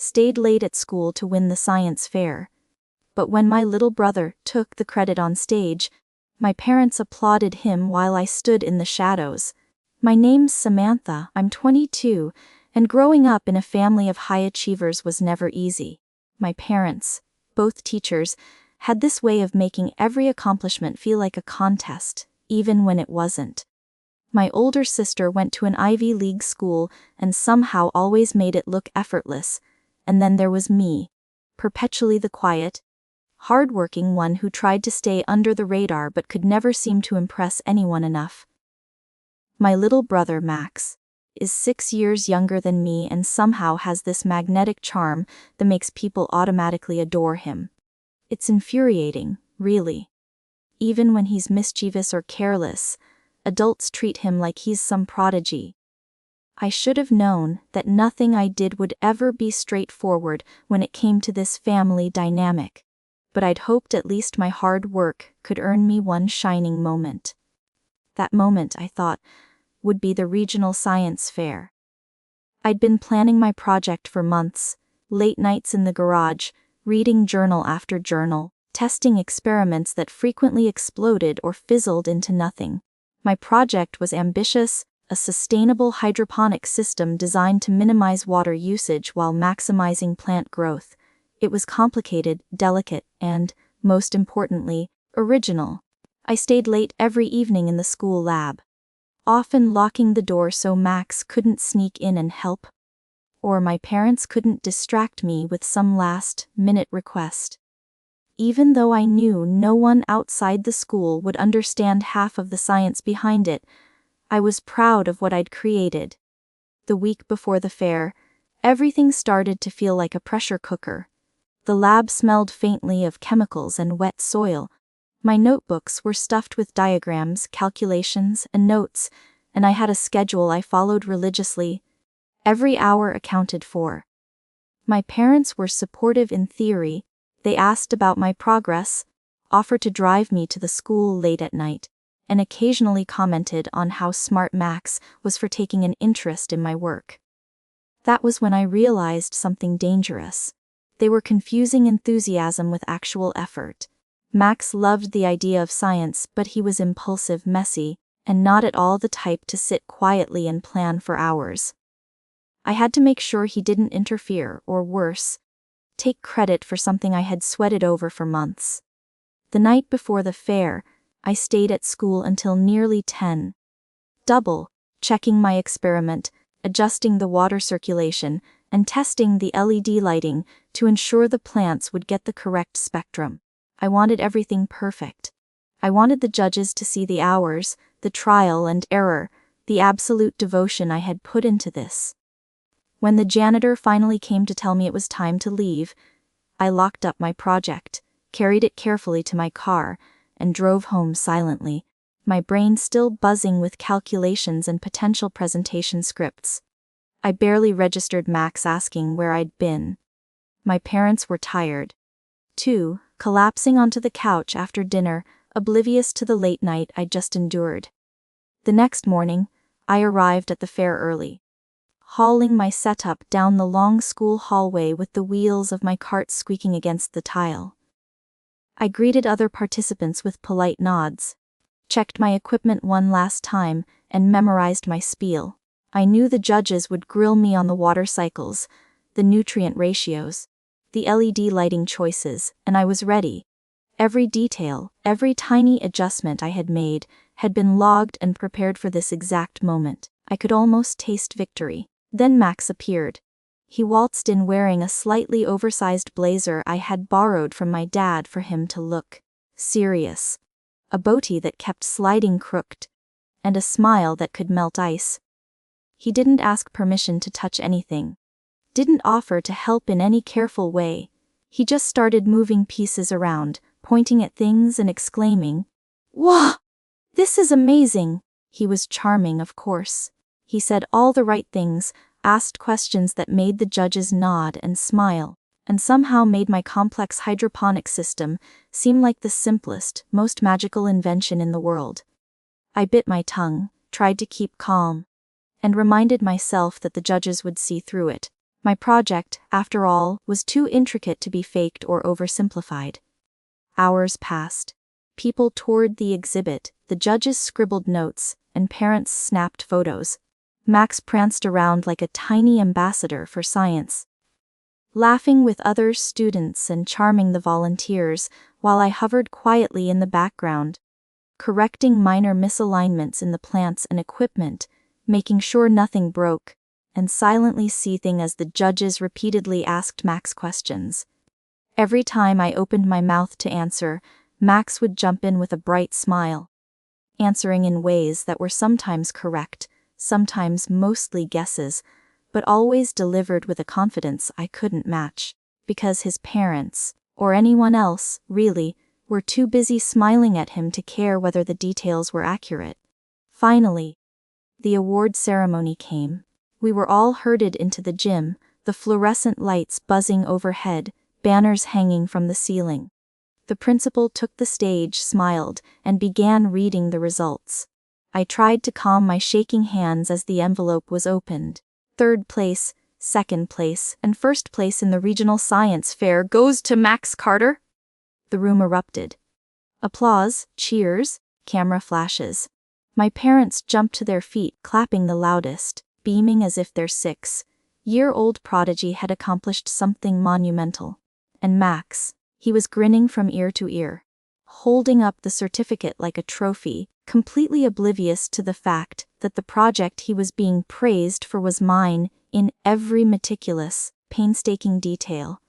stayed late at school to win the science fair. But when my little brother took the credit on stage, my parents applauded him while I stood in the shadows. My name's Samantha, I'm 22, and growing up in a family of high achievers was never easy. My parents, both teachers, had this way of making every accomplishment feel like a contest, even when it wasn't. My older sister went to an Ivy League school and somehow always made it look effortless, and then there was me, perpetually the quiet, hard-working one who tried to stay under the radar but could never seem to impress anyone enough. My little brother Max is 6 years younger than me and somehow has this magnetic charm that makes people automatically adore him. It's infuriating, really. Even when he's mischievous or careless, adults treat him like he's some prodigy. I should have known that nothing I did would ever be straightforward when it came to this family dynamic, but I'd hoped at least my hard work could earn me one shining moment. That moment, I thought, would be the regional science fair. I'd been planning my project for months, late nights in the garage, reading journal after journal, testing experiments that frequently exploded or fizzled into nothing. My project was ambitious, a sustainable hydroponic system designed to minimize water usage while maximizing plant growth. It was complicated, delicate, and, most importantly, original. I stayed late every evening in the school lab, often locking the door so Max couldn't sneak in and help, or my parents couldn't distract me with some last-minute request. Even though I knew no one outside the school would understand half of the science behind it, I was proud of what I'd created. The week before the fair, everything started to feel like a pressure cooker. The lab smelled faintly of chemicals and wet soil. My notebooks were stuffed with diagrams, calculations, and notes, and I had a schedule I followed religiously. Every hour accounted for. My parents were supportive in theory. They asked about my progress, offered to drive me to the school late at night, and occasionally commented on how smart Max was for taking an interest in my work. That was when I realized something dangerous. They were confusing enthusiasm with actual effort. Max loved the idea of science, but he was impulsive, messy, and not at all the type to sit quietly and plan for hours. I had to make sure he didn't interfere, or worse, take credit for something I had sweated over for months. The night before the fair, I stayed at school until nearly 10. Checking my experiment, adjusting the water circulation, and testing the LED lighting to ensure the plants would get the correct spectrum. I wanted everything perfect. I wanted the judges to see the hours, the trial and error, the absolute devotion I had put into this. When the janitor finally came to tell me it was time to leave, I locked up my project, carried it carefully to my car, and drove home silently, my brain still buzzing with calculations and potential presentation scripts. I barely registered Max asking where I'd been. My parents were tired, too, collapsing onto the couch after dinner, oblivious to the late night I'd just endured. The next morning, I arrived at the fair early, hauling my setup down the long school hallway with the wheels of my cart squeaking against the tile. I greeted other participants with polite nods, checked my equipment one last time, and memorized my spiel. I knew the judges would grill me on the water cycles, the nutrient ratios, the LED lighting choices, and I was ready. Every detail, every tiny adjustment I had made, had been logged and prepared for this exact moment. I could almost taste victory. Then Max appeared. He waltzed in wearing a slightly oversized blazer I had borrowed from my dad for him to look serious, a boatie that kept sliding crooked, and a smile that could melt ice. He didn't ask permission to touch anything, didn't offer to help in any careful way. He just started moving pieces around, pointing at things and exclaiming, "Wow! This is amazing!" He was charming, of course. He said all the right things, asked questions that made the judges nod and smile, and somehow made my complex hydroponic system seem like the simplest, most magical invention in the world. I bit my tongue, tried to keep calm, and reminded myself that the judges would see through it. My project, after all, was too intricate to be faked or oversimplified. Hours passed. People toured the exhibit, the judges scribbled notes, and parents snapped photos. Max pranced around like a tiny ambassador for science, laughing with other students and charming the volunteers, while I hovered quietly in the background, correcting minor misalignments in the plants and equipment, making sure nothing broke, and silently seething as the judges repeatedly asked Max questions. Every time I opened my mouth to answer, Max would jump in with a bright smile, answering in ways that were sometimes correct, sometimes mostly guesses, but always delivered with a confidence I couldn't match, because his parents, or anyone else, really, were too busy smiling at him to care whether the details were accurate. Finally, the award ceremony came. We were all herded into the gym, the fluorescent lights buzzing overhead, banners hanging from the ceiling. The principal took the stage, smiled, and began reading the results. I tried to calm my shaking hands as the envelope was opened. 3rd place, 2nd place, and 1st place in the regional science fair goes to Max Carter. The room erupted. Applause, cheers, camera flashes. My parents jumped to their feet, clapping the loudest, beaming as if their 6-year-old prodigy had accomplished something monumental. And Max, he was grinning from ear to ear, holding up the certificate like a trophy, completely oblivious to the fact that the project he was being praised for was mine in every meticulous, painstaking detail.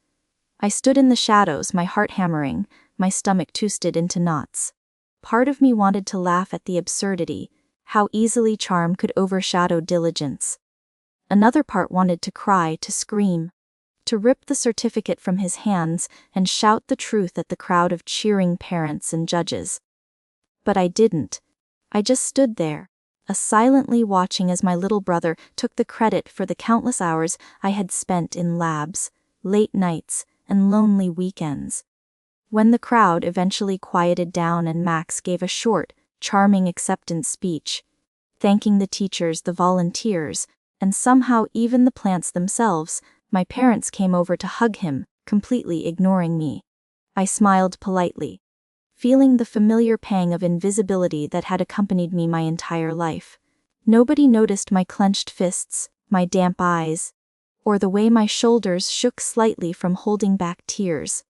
I stood in the shadows, my heart hammering, my stomach twisted into knots. Part of me wanted to laugh at the absurdity, how easily charm could overshadow diligence. Another part wanted to cry, to scream, to rip the certificate from his hands and shout the truth at the crowd of cheering parents and judges. But I didn't. I just stood there, silently watching as my little brother took the credit for the countless hours I had spent in labs, late nights, and lonely weekends. When the crowd eventually quieted down and Max gave a short, charming acceptance speech, thanking the teachers, the volunteers, and somehow even the plants themselves, my parents came over to hug him, completely ignoring me. I smiled politely, feeling the familiar pang of invisibility that had accompanied me my entire life. Nobody noticed my clenched fists, my damp eyes, or the way my shoulders shook slightly from holding back tears.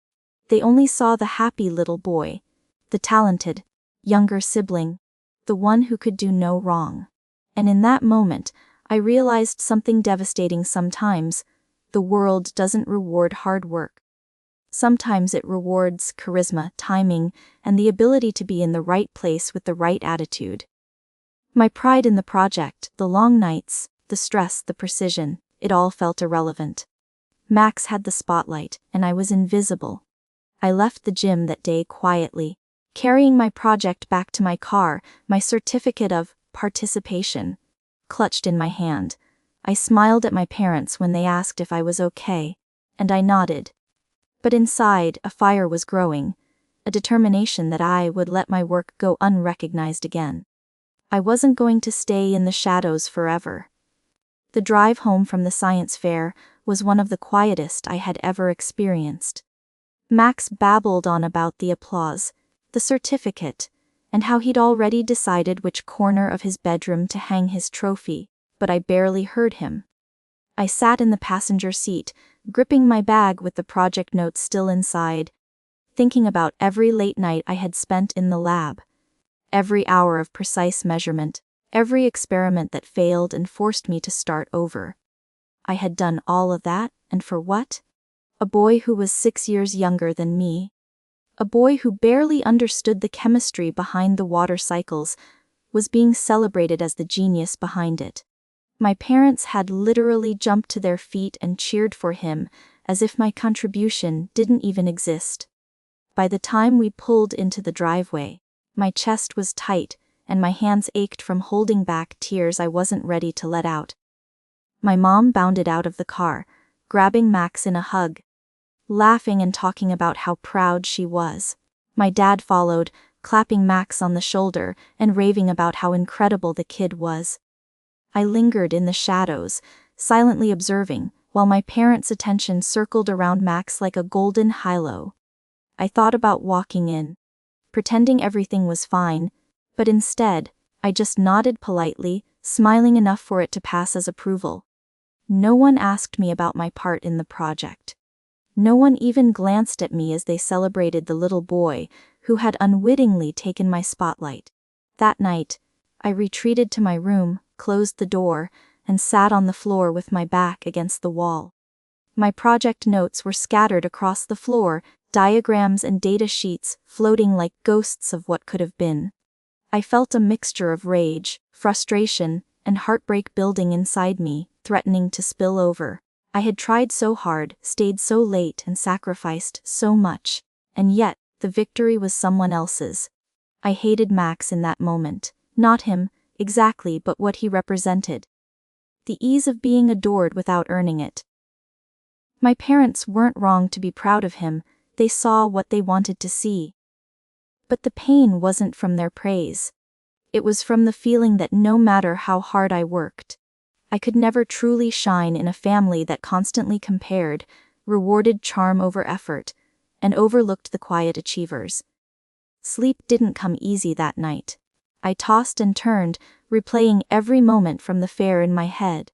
They only saw the happy little boy, the talented, younger sibling, the one who could do no wrong. And in that moment, I realized something devastating. Sometimes, the world doesn't reward hard work. Sometimes it rewards charisma, timing, and the ability to be in the right place with the right attitude. My pride in the project, the long nights, the stress, the precision, it all felt irrelevant. Max had the spotlight, and I was invisible. I left the gym that day quietly, carrying my project back to my car, my certificate of participation clutched in my hand. I smiled at my parents when they asked if I was okay, and I nodded. But inside, a fire was growing, a determination that I would let my work go unrecognized again. I wasn't going to stay in the shadows forever. The drive home from the science fair was one of the quietest I had ever experienced. Max babbled on about the applause, the certificate, and how he'd already decided which corner of his bedroom to hang his trophy, but I barely heard him. I sat in the passenger seat, gripping my bag with the project notes still inside, thinking about every late night I had spent in the lab, every hour of precise measurement, every experiment that failed and forced me to start over. I had done all of that, and for what? A boy who was 6 years younger than me. A boy who barely understood the chemistry behind the water cycles was being celebrated as the genius behind it. My parents had literally jumped to their feet and cheered for him as if my contribution didn't even exist. By the time we pulled into the driveway, my chest was tight and my hands ached from holding back tears I wasn't ready to let out. My mom bounded out of the car, grabbing Max in a hug, laughing and talking about how proud she was. My dad followed, clapping Max on the shoulder and raving about how incredible the kid was. I lingered in the shadows, silently observing, while my parents' attention circled around Max like a golden halo. I thought about walking in, pretending everything was fine, but instead, I just nodded politely, smiling enough for it to pass as approval. No one asked me about my part in the project. No one even glanced at me as they celebrated the little boy who had unwittingly taken my spotlight. That night, I retreated to my room, closed the door, and sat on the floor with my back against the wall. My project notes were scattered across the floor, diagrams and data sheets floating like ghosts of what could have been. I felt a mixture of rage, frustration, and heartbreak building inside me, threatening to spill over. I had tried so hard, stayed so late, and sacrificed so much, and yet, the victory was someone else's. I hated Max in that moment, not him, exactly, but what he represented. The ease of being adored without earning it. My parents weren't wrong to be proud of him, they saw what they wanted to see. But the pain wasn't from their praise. It was from the feeling that no matter how hard I worked, I could never truly shine in a family that constantly compared, rewarded charm over effort, and overlooked the quiet achievers. Sleep didn't come easy that night. I tossed and turned, replaying every moment from the fair in my head.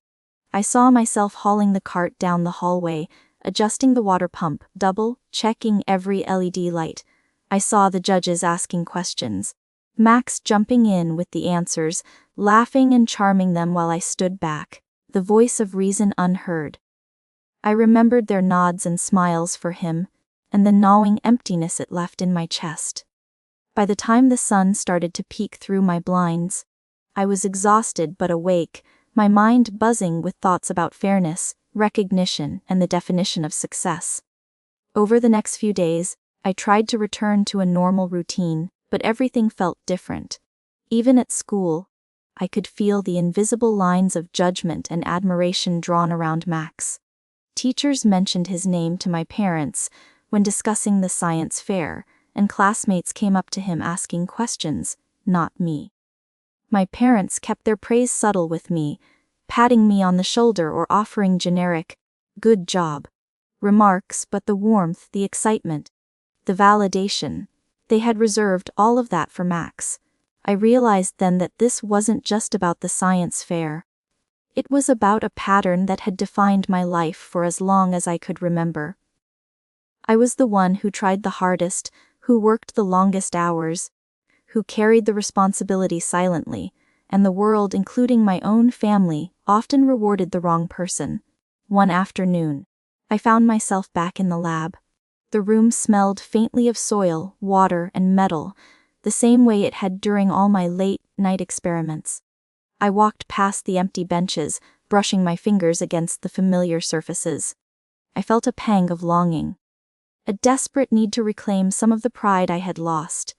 I saw myself hauling the cart down the hallway, adjusting the water pump, double-checking every LED light. I saw the judges asking questions, Max jumping in with the answers, laughing and charming them while I stood back, the voice of reason unheard. I remembered their nods and smiles for him, and the gnawing emptiness it left in my chest. By the time the sun started to peek through my blinds, I was exhausted but awake, my mind buzzing with thoughts about fairness, recognition, and the definition of success. Over the next few days, I tried to return to a normal routine, but everything felt different. Even at school, I could feel the invisible lines of judgment and admiration drawn around Max. Teachers mentioned his name to my parents when discussing the science fair, and classmates came up to him asking questions, not me. My parents kept their praise subtle with me, patting me on the shoulder or offering generic, "good job" remarks, but the warmth, the excitement, the validation, they had reserved all of that for Max. I realized then that this wasn't just about the science fair. It was about a pattern that had defined my life for as long as I could remember. I was the one who tried the hardest, who worked the longest hours, who carried the responsibility silently, and the world, including my own family, often rewarded the wrong person. One afternoon, I found myself back in the lab. The room smelled faintly of soil, water, and metal, the same way it had during all my late-night experiments. I walked past the empty benches, brushing my fingers against the familiar surfaces. I felt a pang of longing, a desperate need to reclaim some of the pride I had lost.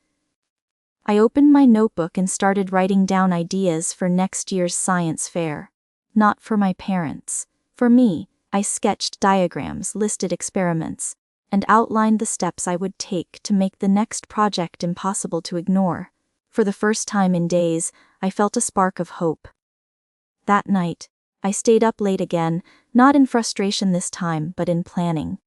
I opened my notebook and started writing down ideas for next year's science fair. Not for my parents. For me, I sketched diagrams, listed experiments, and outlined the steps I would take to make the next project impossible to ignore. For the first time in days, I felt a spark of hope. That night, I stayed up late again, not in frustration this time, but in planning.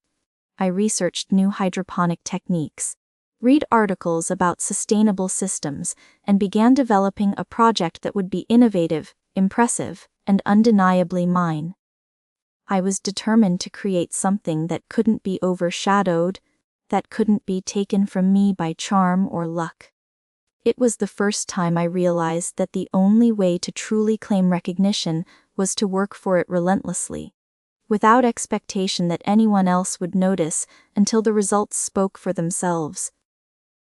I researched new hydroponic techniques, read articles about sustainable systems, and began developing a project that would be innovative, impressive, and undeniably mine. I was determined to create something that couldn't be overshadowed, that couldn't be taken from me by charm or luck. It was the first time I realized that the only way to truly claim recognition was to work for it relentlessly, without expectation that anyone else would notice until the results spoke for themselves.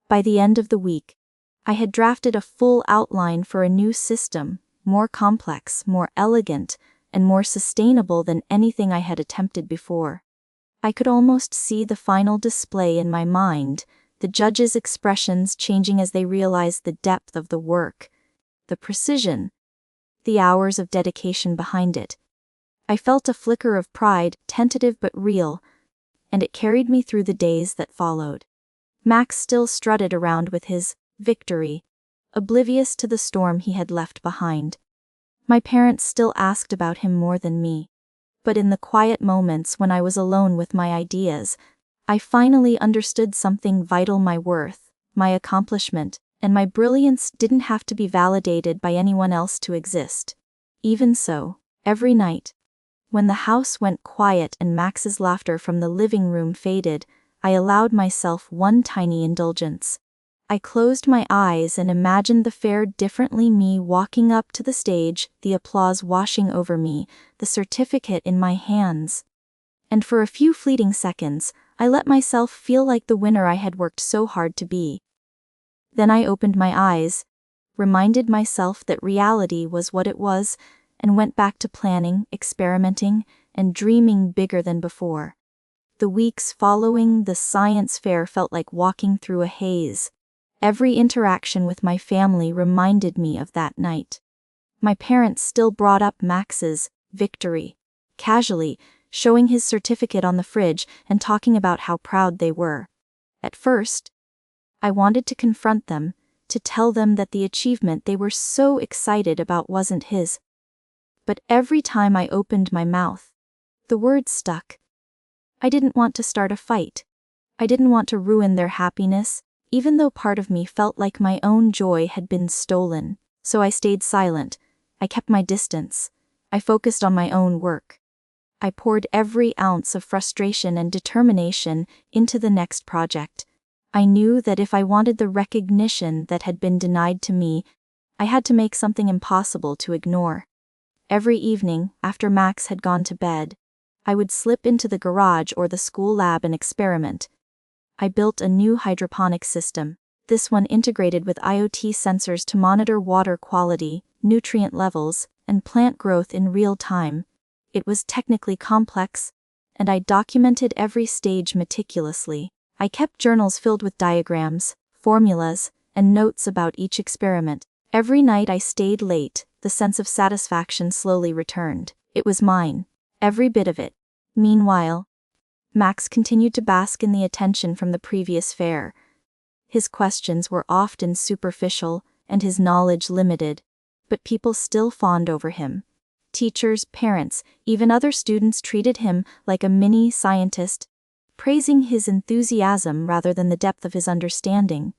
By the end of the week, I had drafted a full outline for a new system, more complex, more elegant, and more sustainable than anything I had attempted before. I could almost see the final display in my mind, the judges' expressions changing as they realized the depth of the work, the precision, the hours of dedication behind it. I felt a flicker of pride, tentative but real, and it carried me through the days that followed. Max still strutted around with his victory, oblivious to the storm he had left behind. My parents still asked about him more than me. but in the quiet moments when I was alone with my ideas, I finally understood something vital: my worth, my accomplishment, and my brilliance didn't have to be validated by anyone else to exist. Even so, every night, when the house went quiet and Max's laughter from the living room faded, I allowed myself one tiny indulgence. I closed my eyes and imagined the fair differently me walking up to the stage, the applause washing over me, the certificate in my hands. And for a few fleeting seconds, I let myself feel like the winner I had worked so hard to be. Then I opened my eyes, reminded myself that reality was what it was, and went back to planning, experimenting, and dreaming bigger than before. The weeks following the science fair felt like walking through a haze. Every interaction with my family reminded me of that night. My parents still brought up Max's victory, casually, showing his certificate on the fridge and talking about how proud they were. At first, I wanted to confront them, to tell them that the achievement they were so excited about wasn't his. But every time I opened my mouth, the words stuck. I didn't want to start a fight. I didn't want to ruin their happiness, even though part of me felt like my own joy had been stolen. So I stayed silent. I kept my distance. I focused on my own work. I poured every ounce of frustration and determination into the next project. I knew that if I wanted the recognition that had been denied to me, I had to make something impossible to ignore. Every evening, after Max had gone to bed, I would slip into the garage or the school lab and experiment. I built a new hydroponic system, this one integrated with IoT sensors to monitor water quality, nutrient levels, and plant growth in real time. It was technically complex, and I documented every stage meticulously. I kept journals filled with diagrams, formulas, and notes about each experiment. Every night I stayed late, the sense of satisfaction slowly returned. It was mine, every bit of it. Meanwhile, Max continued to bask in the attention from the previous fair. His questions were often superficial, and his knowledge limited, but people still fawned over him. Teachers, parents, even other students treated him like a mini scientist, praising his enthusiasm rather than the depth of his understanding.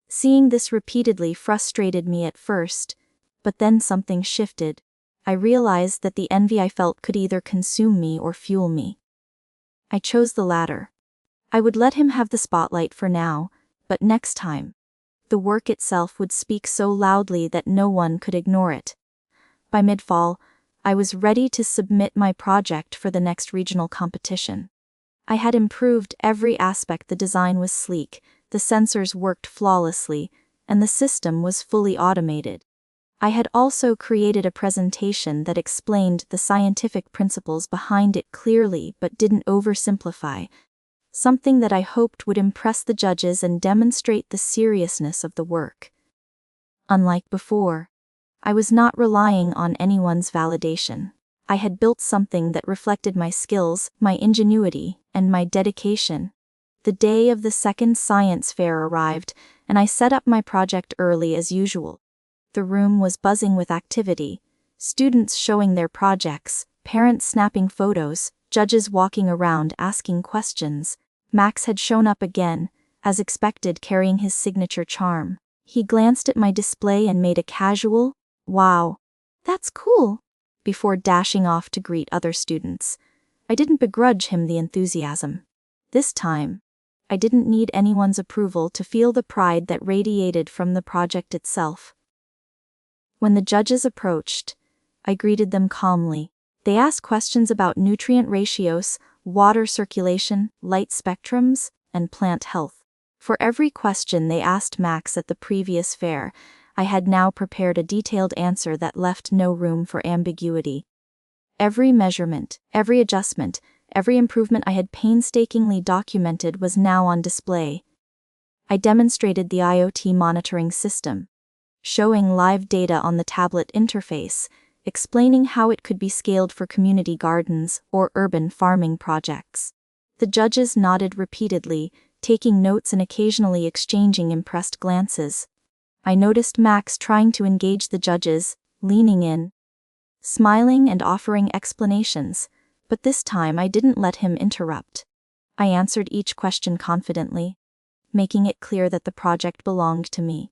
Seeing this repeatedly frustrated me at first, but then something shifted. I realized that the envy I felt could either consume me or fuel me. I chose the latter. I would let him have the spotlight for now, but next time, the work itself would speak so loudly that no one could ignore it. By mid-fall, I was ready to submit my project for the next regional competition. I had improved every aspect. The design was sleek, the sensors worked flawlessly, and the system was fully automated. I had also created a presentation that explained the scientific principles behind it clearly but didn't oversimplify, something that I hoped would impress the judges and demonstrate the seriousness of the work. Unlike before, I was not relying on anyone's validation. I had built something that reflected my skills, my ingenuity, and my dedication. The day of the second science fair arrived, and I set up my project early as usual. The room was buzzing with activity, students showing their projects, parents snapping photos, judges walking around asking questions. Max had shown up again, as expected, carrying his signature charm. He glanced at my display and made a casual, "Wow, that's cool," before dashing off to greet other students. I didn't begrudge him the enthusiasm. This time, I didn't need anyone's approval to feel the pride that radiated from the project itself. When the judges approached, I greeted them calmly. They asked questions about nutrient ratios, water circulation, light spectrums, and plant health. For every question they asked Max at the previous fair, I had now prepared a detailed answer that left no room for ambiguity. Every measurement, every adjustment, every improvement I had painstakingly documented was now on display. I demonstrated the IoT monitoring system, showing live data on the tablet interface, explaining how it could be scaled for community gardens or urban farming projects. The judges nodded repeatedly, taking notes and occasionally exchanging impressed glances. I noticed Max trying to engage the judges, leaning in, smiling and offering explanations, But this time I didn't let him interrupt. I answered each question confidently, making it clear that the project belonged to me.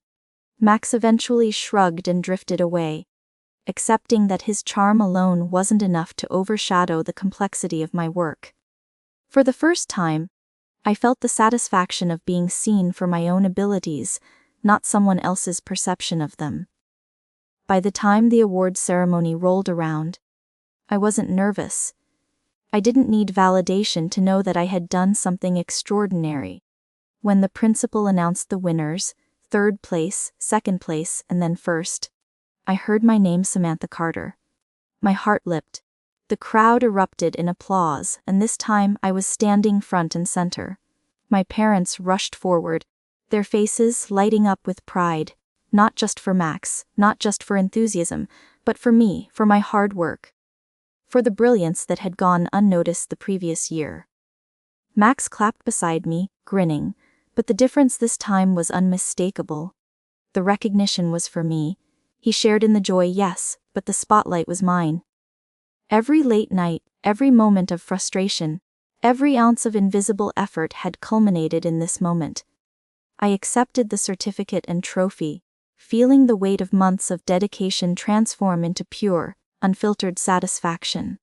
Max eventually shrugged and drifted away, accepting that his charm alone wasn't enough to overshadow the complexity of my work. For the first time, I felt the satisfaction of being seen for my own abilities, not someone else's perception of them. By the time the awards ceremony rolled around, I wasn't nervous. I didn't need validation to know that I had done something extraordinary. When the principal announced the winners, third place, second place, and then first, I heard my name, Samantha Carter. My heart leapt. The crowd erupted in applause, and this time I was standing front and center. My parents rushed forward, their faces lighting up with pride, not just for Max, not just for enthusiasm, but for me, for my hard work, for the brilliance that had gone unnoticed the previous year. Max clapped beside me, grinning, but the difference this time was unmistakable. The recognition was for me. He shared in the joy, yes, but the spotlight was mine. Every late night, every moment of frustration, every ounce of invisible effort had culminated in this moment. I accepted the certificate and trophy, feeling the weight of months of dedication transform into pure, unfiltered satisfaction.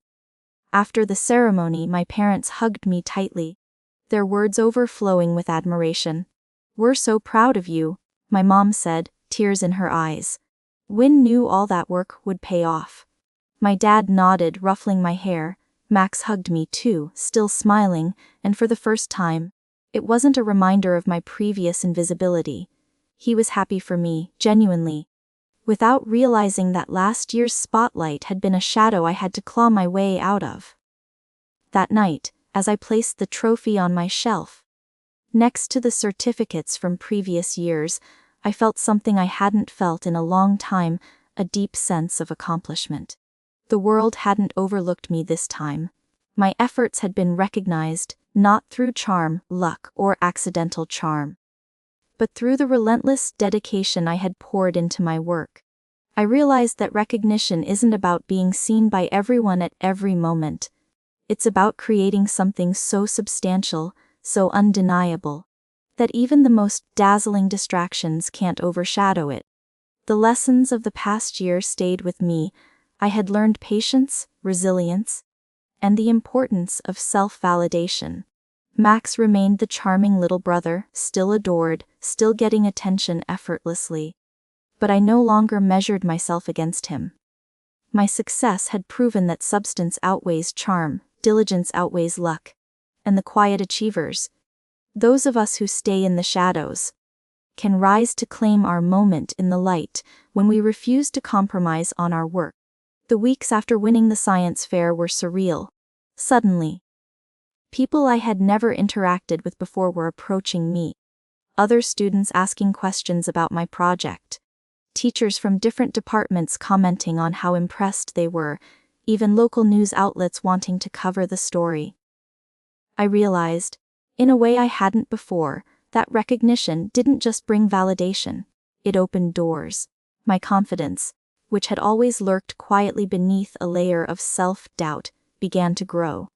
After the ceremony, my parents hugged me tightly, their words overflowing with admiration. "We're so proud of you," my mom said, tears in her eyes. Wynn knew all that work would pay off. My dad nodded, ruffling my hair. Max hugged me too, still smiling, and for the first time, it wasn't a reminder of my previous invisibility. He was happy for me, genuinely, without realizing that last year's spotlight had been a shadow I had to claw my way out of. That night, as I placed the trophy on my shelf, next to the certificates from previous years, I felt something I hadn't felt in a long time, a deep sense of accomplishment. The world hadn't overlooked me this time. My efforts had been recognized, not through charm, luck, or accidental charm, but through the relentless dedication I had poured into my work. I realized that recognition isn't about being seen by everyone at every moment. It's about creating something so substantial, so undeniable, that even the most dazzling distractions can't overshadow it. The lessons of the past year stayed with me. I had learned patience, resilience, and the importance of self-validation. Max remained the charming little brother, still adored, still getting attention effortlessly. But I no longer measured myself against him. My success had proven that substance outweighs charm, diligence outweighs luck, and the quiet achievers, those of us who stay in the shadows, can rise to claim our moment in the light when we refuse to compromise on our work. The weeks after winning the science fair were surreal. Suddenly, people I had never interacted with before were approaching me. Other students asking questions about my project. Teachers from different departments commenting on how impressed they were, even local news outlets wanting to cover the story. I realized, in a way I hadn't before, that recognition didn't just bring validation, it opened doors. My confidence, which had always lurked quietly beneath a layer of self-doubt, began to grow.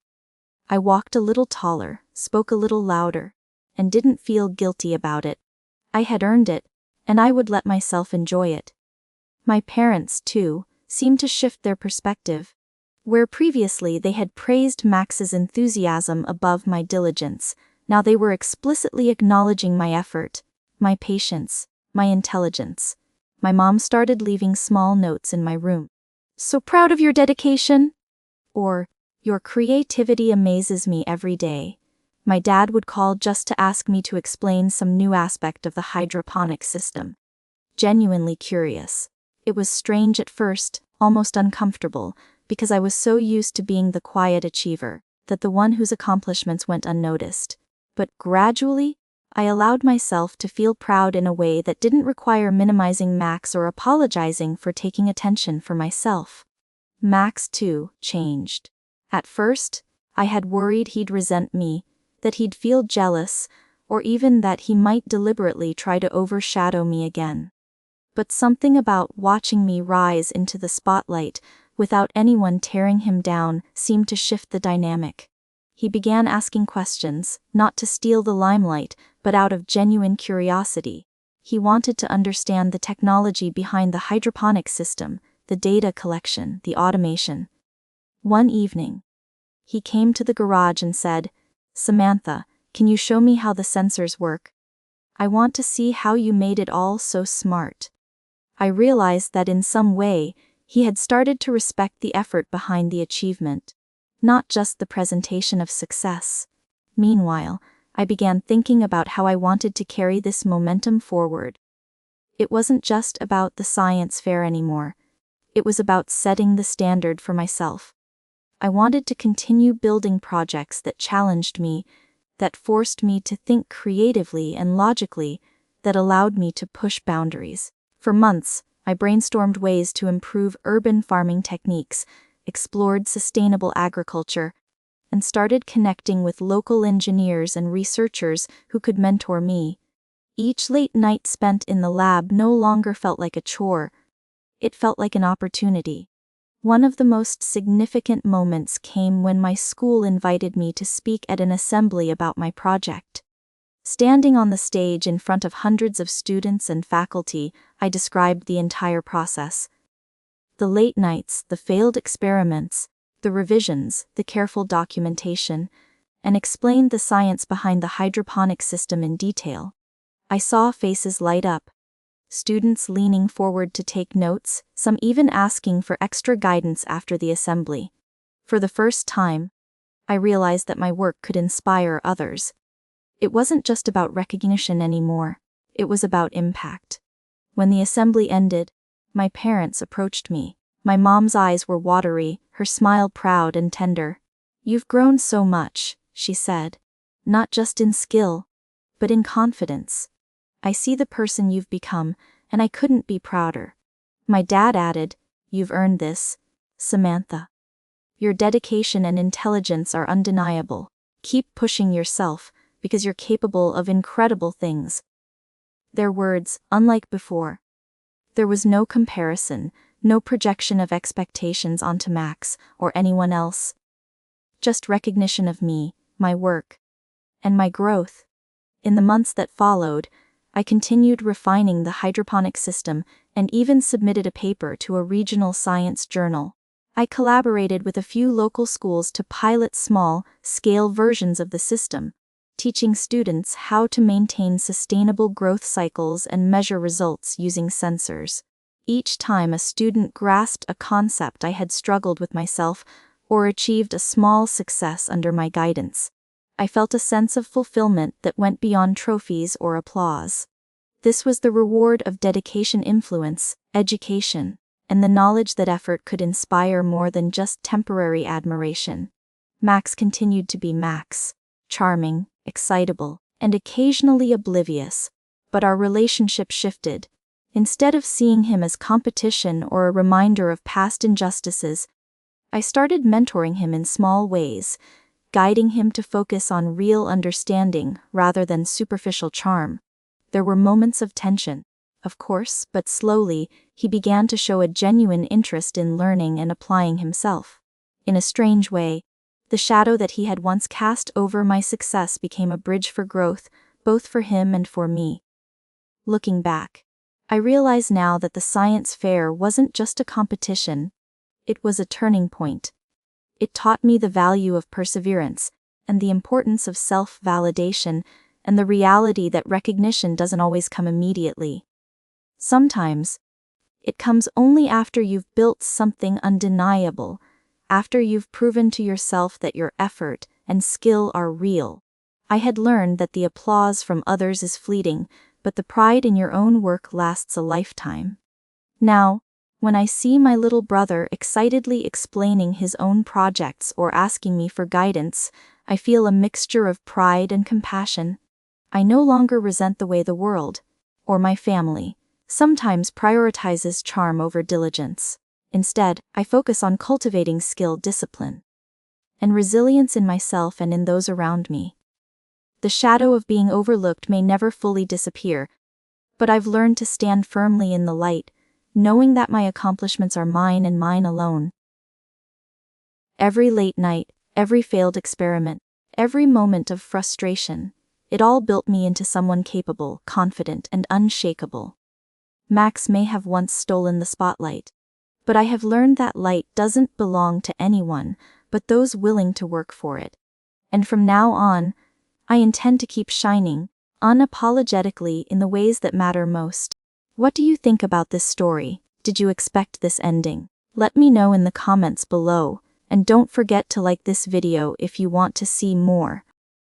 I walked a little taller, spoke a little louder, and didn't feel guilty about it. I had earned it, and I would let myself enjoy it. My parents, too, seemed to shift their perspective. Where previously they had praised Max's enthusiasm above my diligence, now they were explicitly acknowledging my effort, my patience, my intelligence. My mom started leaving small notes in my room. "So proud of your dedication," or "Your creativity amazes me every day." My dad would call just to ask me to explain some new aspect of the hydroponic system. Genuinely curious. It was strange at first, almost uncomfortable, because I was so used to being the quiet achiever, that the one whose accomplishments went unnoticed. But gradually, I allowed myself to feel proud in a way that didn't require minimizing Max or apologizing for taking attention for myself. Max, too, changed. At first, I had worried he'd resent me, that he'd feel jealous, or even that he might deliberately try to overshadow me again. But something about watching me rise into the spotlight without anyone tearing him down, seemed to shift the dynamic. He began asking questions, not to steal the limelight, but out of genuine curiosity. He wanted to understand the technology behind the hydroponic system, the data collection, the automation. One evening, he came to the garage and said, "Samantha, can you show me how the sensors work? I want to see how you made it all so smart." I realized that in some way, he had started to respect the effort behind the achievement, not just the presentation of success. Meanwhile, I began thinking about how I wanted to carry this momentum forward. It wasn't just about the science fair anymore. It was about setting the standard for myself. I wanted to continue building projects that challenged me, that forced me to think creatively and logically, that allowed me to push boundaries. For months, I brainstormed ways to improve urban farming techniques, explored sustainable agriculture, and started connecting with local engineers and researchers who could mentor me. Each late night spent in the lab no longer felt like a chore. It felt like an opportunity. One of the most significant moments came when my school invited me to speak at an assembly about my project. Standing on the stage in front of hundreds of students and faculty, I described the entire process. The late nights, the failed experiments, the revisions, the careful documentation, and explained the science behind the hydroponic system in detail. I saw faces light up. Students leaning forward to take notes, some even asking for extra guidance after the assembly. For the first time, I realized that my work could inspire others. It wasn't just about recognition anymore, it was about impact. When the assembly ended, my parents approached me. My mom's eyes were watery, her smile proud and tender. "You've grown so much," she said. "Not just in skill, but in confidence. I see the person you've become, and I couldn't be prouder." My dad added, "You've earned this, Samantha. Your dedication and intelligence are undeniable. Keep pushing yourself, because you're capable of incredible things." Their words, unlike before. There was no comparison, no projection of expectations onto Max or anyone else. Just recognition of me, my work, and my growth. In the months that followed, I continued refining the hydroponic system and even submitted a paper to a regional science journal. I collaborated with a few local schools to pilot small-scale versions of the system, teaching students how to maintain sustainable growth cycles and measure results using sensors. Each time a student grasped a concept I had struggled with myself or achieved a small success under my guidance, I felt a sense of fulfillment that went beyond trophies or applause. This was the reward of dedication, influence, education, and the knowledge that effort could inspire more than just temporary admiration. Max continued to be Max, charming, excitable, and occasionally oblivious, but our relationship shifted. Instead of seeing him as competition or a reminder of past injustices, I started mentoring him in small ways, guiding him to focus on real understanding rather than superficial charm. There were moments of tension, of course, but slowly, he began to show a genuine interest in learning and applying himself. In a strange way, the shadow that he had once cast over my success became a bridge for growth, both for him and for me. Looking back, I realize now that the science fair wasn't just a competition, it was a turning point. It taught me the value of perseverance, and the importance of self-validation, and the reality that recognition doesn't always come immediately. Sometimes, it comes only after you've built something undeniable, after you've proven to yourself that your effort and skill are real. I had learned that the applause from others is fleeting, but the pride in your own work lasts a lifetime. Now, when I see my little brother excitedly explaining his own projects or asking me for guidance, I feel a mixture of pride and compassion. I no longer resent the way the world, or my family, sometimes prioritizes charm over diligence. Instead, I focus on cultivating skill, discipline, and resilience in myself and in those around me. The shadow of being overlooked may never fully disappear, but I've learned to stand firmly in the light, knowing that my accomplishments are mine and mine alone. Every late night, every failed experiment, every moment of frustration, it all built me into someone capable, confident, and unshakable. Max may have once stolen the spotlight, but I have learned that light doesn't belong to anyone but those willing to work for it. And from now on, I intend to keep shining, unapologetically, in the ways that matter most. What do you think about this story? Did you expect this ending? Let me know in the comments below, and don't forget to like this video if you want to see more.